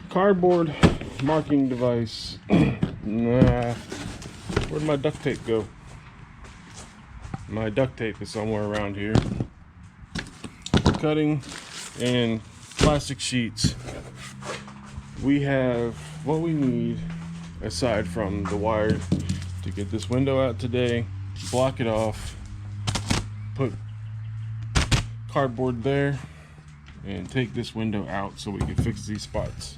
Cardboard marking device. Nah, where'd my duct tape go? My duct tape is somewhere around here. Cutting and plastic sheets. We have what we need aside from the wire to get this window out today, block it off, put cardboard there, and take this window out so we can fix these spots.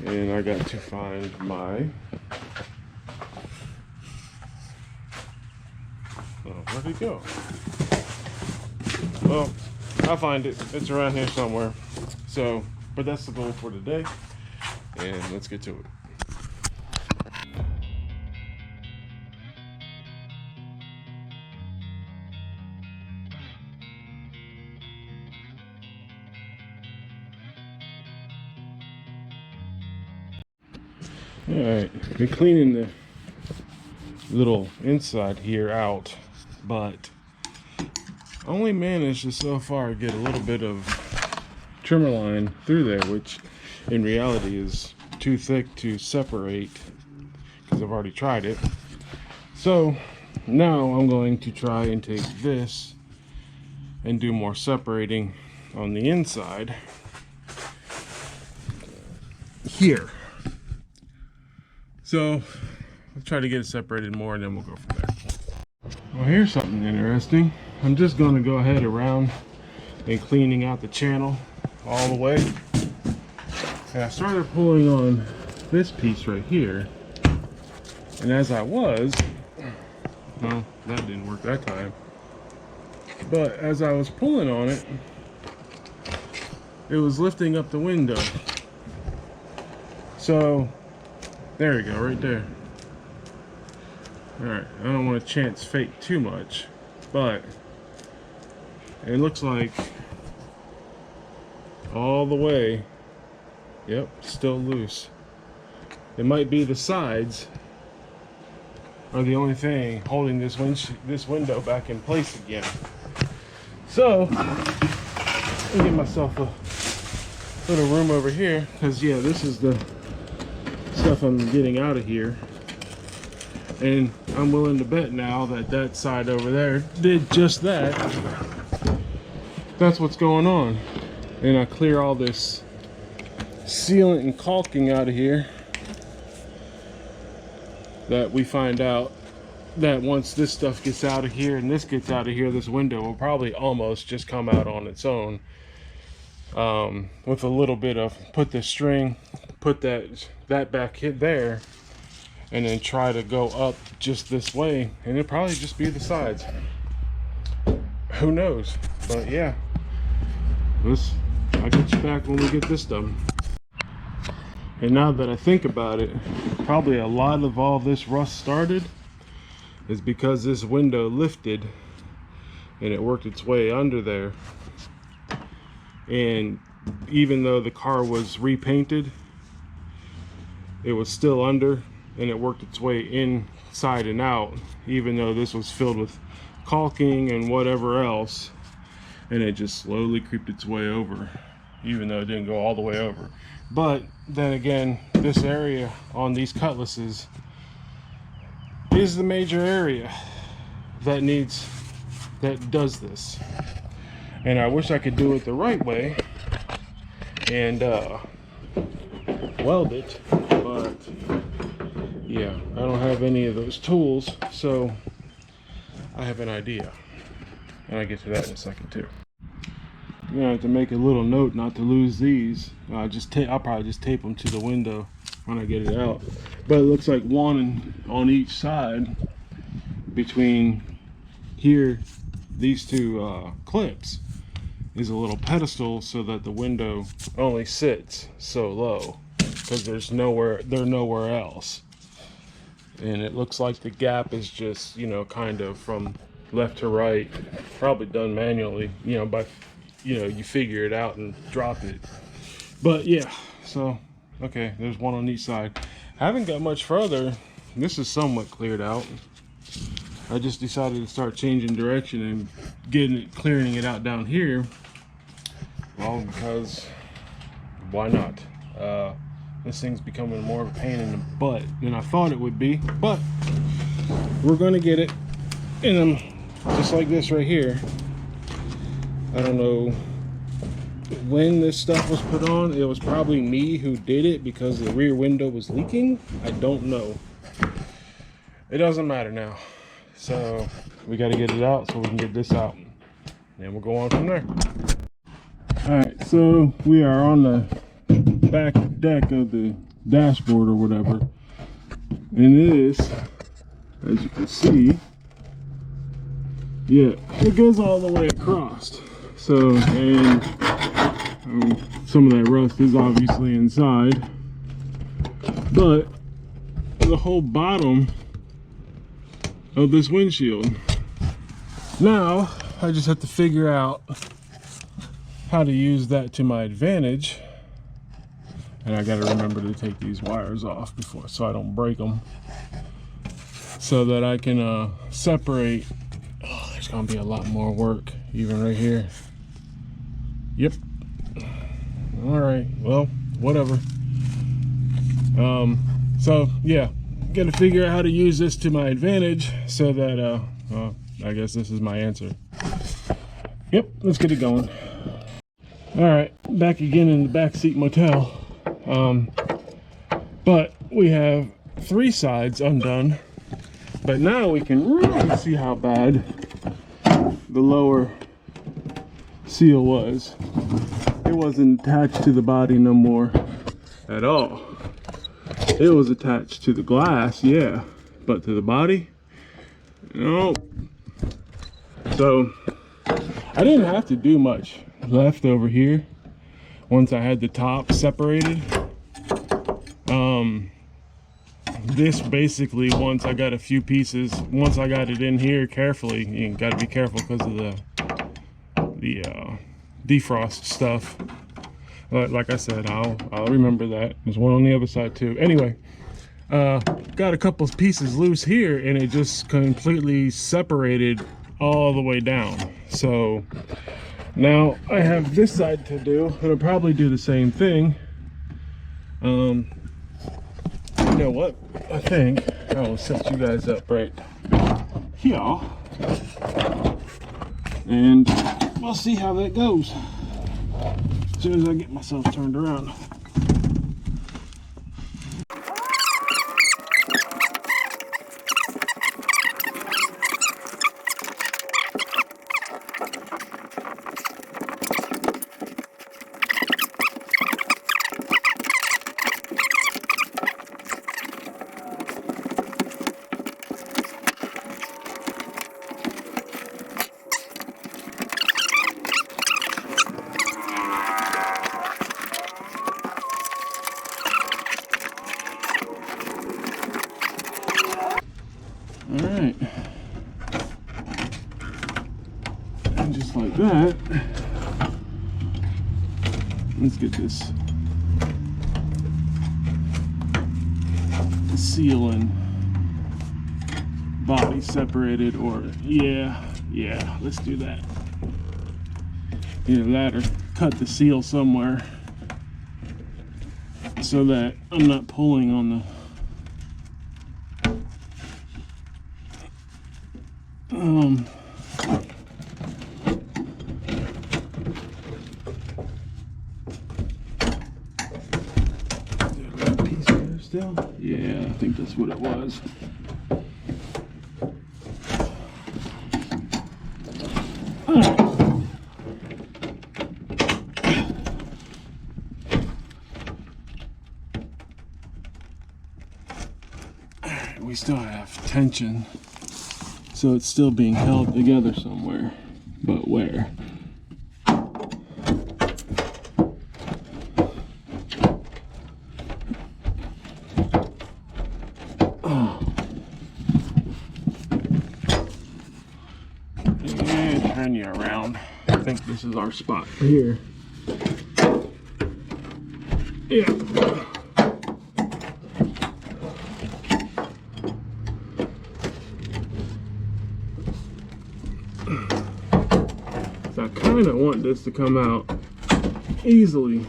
And I got to find my, oh, where'd it go? Well, I'll find it. It's around here somewhere. So, but that's the goal for today. And let's get to it. Alright, been cleaning the little inside here out, but only managed to so far get a little bit of trimmer line through there, which in reality is too thick to separate because I've already tried it. So now I'm going to try and take this and do more separating on the inside here. So I'll try to get it separated more and then we'll go from there. Well, here's something interesting. I'm just going to go ahead around and cleaning out the channel all the way. And I started pulling on this piece right here. And as I was, well, that didn't work that time. But as I was pulling on it, it was lifting up the window. So there we go, right there. Alright, I don't want to chance fate too much, but it looks like all the way, yep, still loose. It might be the sides are the only thing holding this window back in place again. So, let me get myself a little room over here, because yeah, this is the stuff I'm getting out of here, and I'm willing to bet now that that side over there did just that. That's what's going on. And I clear all this sealant and caulking out of here, that we find out that once this stuff gets out of here and this gets out of here, this window will probably almost just come out on its own, with a little bit of put the string, put that back hit there, and then try to go up just this way, and it'll probably just be the sides. Who knows? But yeah, I'll get you back when we get this done. And now that I think about it, probably a lot of all this rust started is because this window lifted and it worked its way under there. And even though the car was repainted, it was still under, and it worked its way inside and out, even though this was filled with caulking and whatever else, and it just slowly creeped its way over, even though it didn't go all the way over. But then again, this area on these cutlasses is the major area that does this, and I wish I could do it the right way and weld it, but yeah, I don't have any of those tools. So I have an idea, and I'll get to that in a second too. I'm gonna have to make a little note not to lose these. I'll probably just tape them to the window when I get it out. But it looks like one on each side between here, these two clips, is a little pedestal so that the window only sits so low, because they're nowhere else. And it looks like the gap is just, you know, kind of from left to right, probably done manually, you know, by, you know, you figure it out and drop it. But yeah, so okay, there's one on each side. I haven't got much further. This is somewhat cleared out. I just decided to start changing direction and clearing it out down here. Well, because why not? This thing's becoming more of a pain in the butt than I thought it would be, but we're gonna get it in them just like this right here. I don't know when this stuff was put on. It was probably me who did it because the rear window was leaking. I don't know. It doesn't matter now. So we got to get it out so we can get this out, and then we'll go on from there. All right, so we are on the back deck of the dashboard or whatever, and it is, as you can see, yeah, it goes all the way across. So, and some of that rust is obviously inside, but the whole bottom of this windshield. Now I just have to figure out how to use that to my advantage, and I got to remember to take these wires off before, so I don't break them, so that I can separate. Oh, there's gonna be a lot more work even right here. Yep. All right, well, whatever. So yeah, gotta figure out how to use this to my advantage so that I guess this is my answer. Yep, let's get it going. All right, back again in the backseat motel. But we have 3 sides undone, but now we can really see how bad the lower seal was. It wasn't attached to the body no more at all. It was attached to the glass, yeah, but to the body, no. So I didn't have to do much left over here once I had the top separated. This basically, once I got a few pieces, once I got it in here carefully, you got to be careful because of the defrost stuff. But like I said, I'll remember that. There's one on the other side too. Anyway, got a couple of pieces loose here, and it just completely separated all the way down. So now I have this side to do, and I'll probably do the same thing. You know what? I think I will set you guys up right here, and we'll see how that goes as soon as I get myself turned around. All right, and just like that, let's get this seal and body separated, or yeah, let's do that. Either that or cut the seal somewhere so that I'm not pulling on the piece there still? Yeah, I think that's what it was. Alright, we still have tension. So it's still being held together somewhere, but where? Oh. And turn you around. I think this is our spot here. Yeah. I kind of want this to come out easily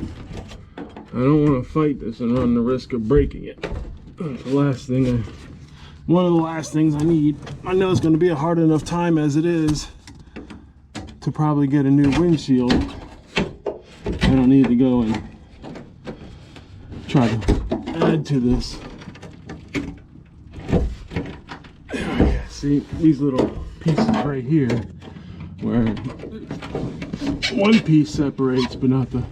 I don't want to fight this and run the risk of breaking it. That's the last thing one of the last things I need. I know it's going to be a hard enough time as it is to probably get a new windshield. I don't need to go and try to add to this. See, these little pieces right here where one piece separates but not the,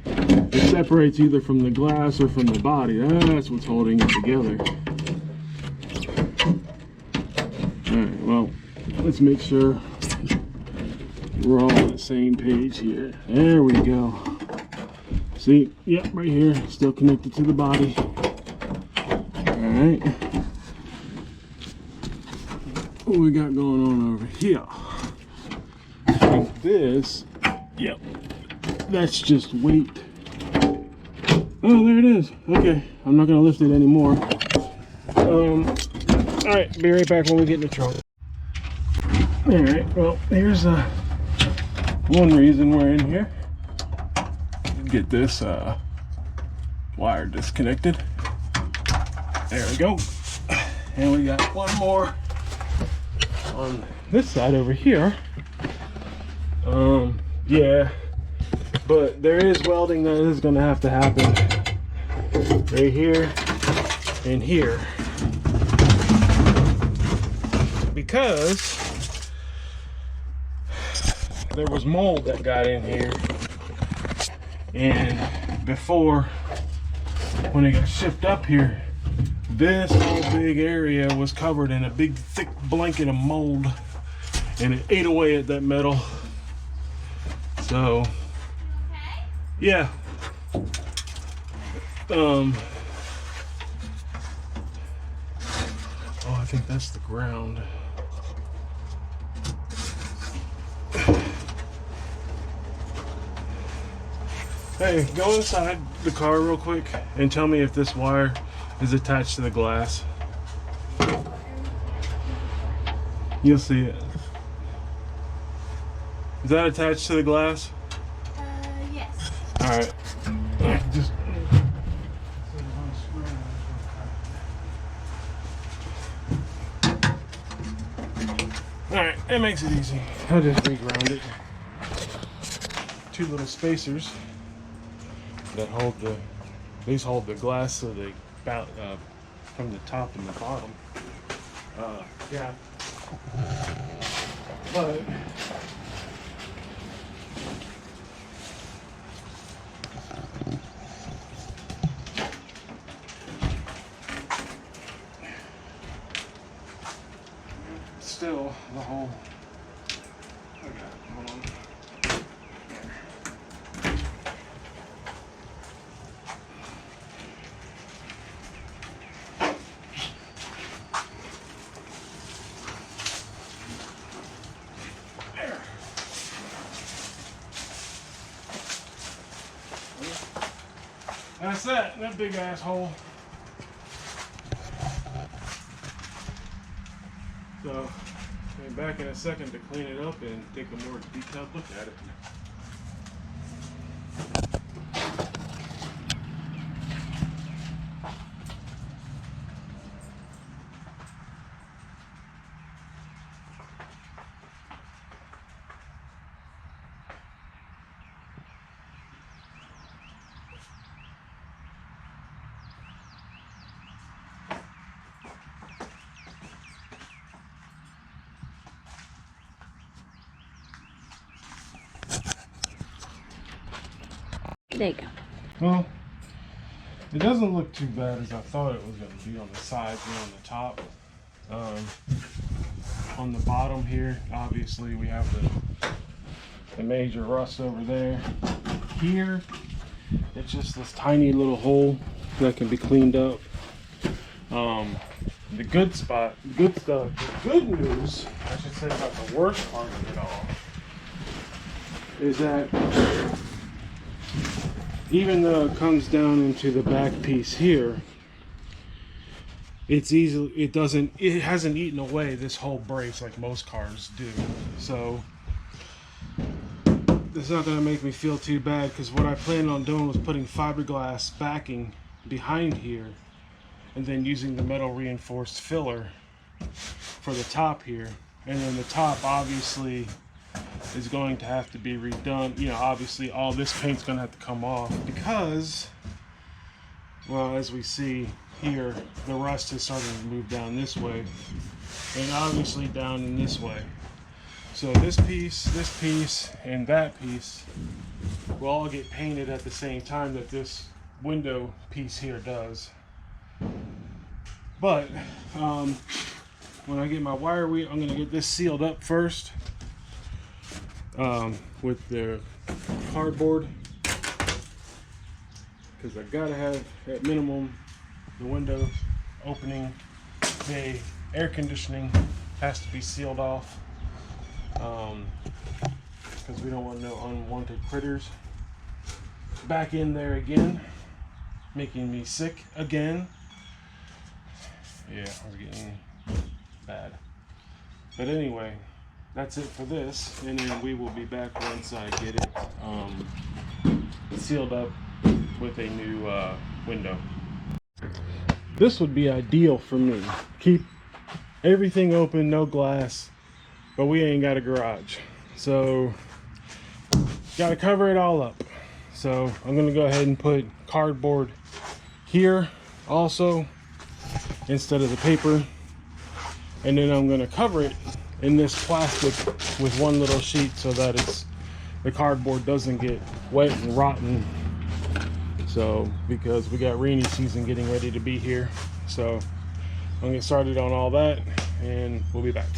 it separates either from the glass or from the body. That's what's holding it together. Alright, well, let's make sure we're all on the same page here. There we go. See, yep, right here, still connected to the body. Alright. What we got going on over here? I think this, yep, that's just weight. Oh, there it is. Okay, I'm not gonna lift it anymore. All right, be right back when we get in the trunk. All right, well, here's one reason we're in here. Get this wire disconnected. There we go. And we got one more on this side over here. Yeah, but there is welding that is going to have to happen right here and here, because there was mold that got in here, and before, when it got shipped up here, this whole big area was covered in a big thick blanket of mold, and it ate away at that metal. So yeah, oh, I think that's the ground. Hey, go inside the car real quick and tell me if this wire is attached to the glass. You'll see it. Is that attached to the glass? Yes. Alright. Just alright, that makes it easy. I'll just reground it. Two little spacers that hold the, these hold the glass so they from the top and the bottom. Yeah. But still the whole, hold on. There. That's that big asshole. So, I'll be back in a second to clean it up and take a more detailed look at it. There you go. Well, it doesn't look too bad as I thought it was going to be on the sides and on the top. On the bottom here, obviously we have the major rust over there. Here, it's just this tiny little hole that can be cleaned up. The good stuff, the good news, I should say, about the worst part of it all, is that even though it comes down into the back piece here, it hasn't eaten away this whole brace like most cars do. So it's not going to make me feel too bad, because what I planned on doing was putting fiberglass backing behind here and then using the metal reinforced filler for the top here. And then the top obviously is going to have to be redone. You know, obviously all this paint's going to have to come off because, well, as we see here, the rust is starting to move down this way and obviously down in this way. So this piece, and that piece will all get painted at the same time that this window piece here does. But when I get my wire wheel, I'm going to get this sealed up first with the cardboard, because I gotta have at minimum the windows opening. The air conditioning has to be sealed off, because we don't want no unwanted critters back in there again, making me sick again. Yeah, I was getting bad. But anyway, that's it for this, and then we will be back once I get it sealed up with a new window. This would be ideal for me. Keep everything open, no glass, but we ain't got a garage, so got to cover it all up. So I'm gonna go ahead and put cardboard here also instead of the paper, and then I'm gonna cover it in this plastic with one little sheet so that the cardboard doesn't get wet and rotten. So because we got rainy season getting ready to be here, so I'm gonna get started on all that and we'll be back.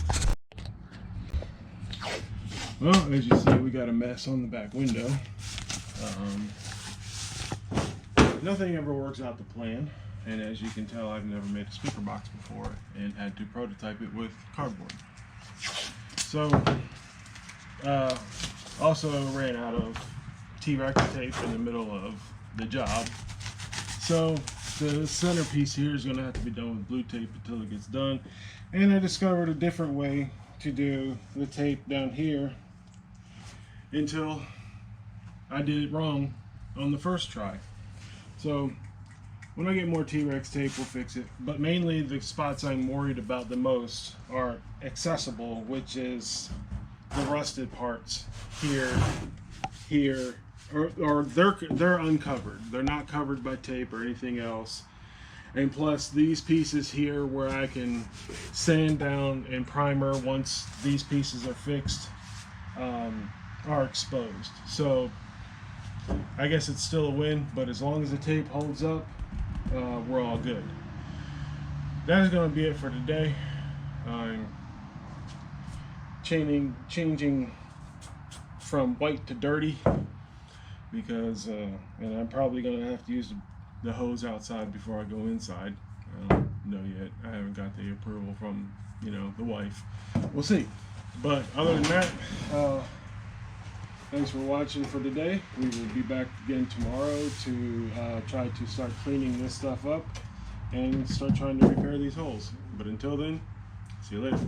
Well, as you see, we got a mess on the back window. Nothing ever works out to plan, and as you can tell, I've never made a speaker box before and had to prototype it with cardboard. So also ran out of T-Rex tape in the middle of the job, so the centerpiece here is going to have to be done with blue tape until it gets done. And I discovered a different way to do the tape down here until I did it wrong on the first try. So when I get more T-Rex tape, we'll fix it. But mainly the spots I'm worried about the most are accessible, which is the rusted parts here, or they're uncovered. They're not covered by tape or anything else. And plus these pieces here where I can sand down and primer once these pieces are fixed are exposed. So I guess it's still a win, but as long as the tape holds up, we're all good. That is going to be it for today. I'm changing from white to dirty because and I'm probably going to have to use the hose outside before I go inside. I don't know yet. I haven't got the approval from, you know, the wife. We'll see. But other than that, thanks for watching for today. We will be back again tomorrow to try to start cleaning this stuff up and start trying to repair these holes. But until then, see you later.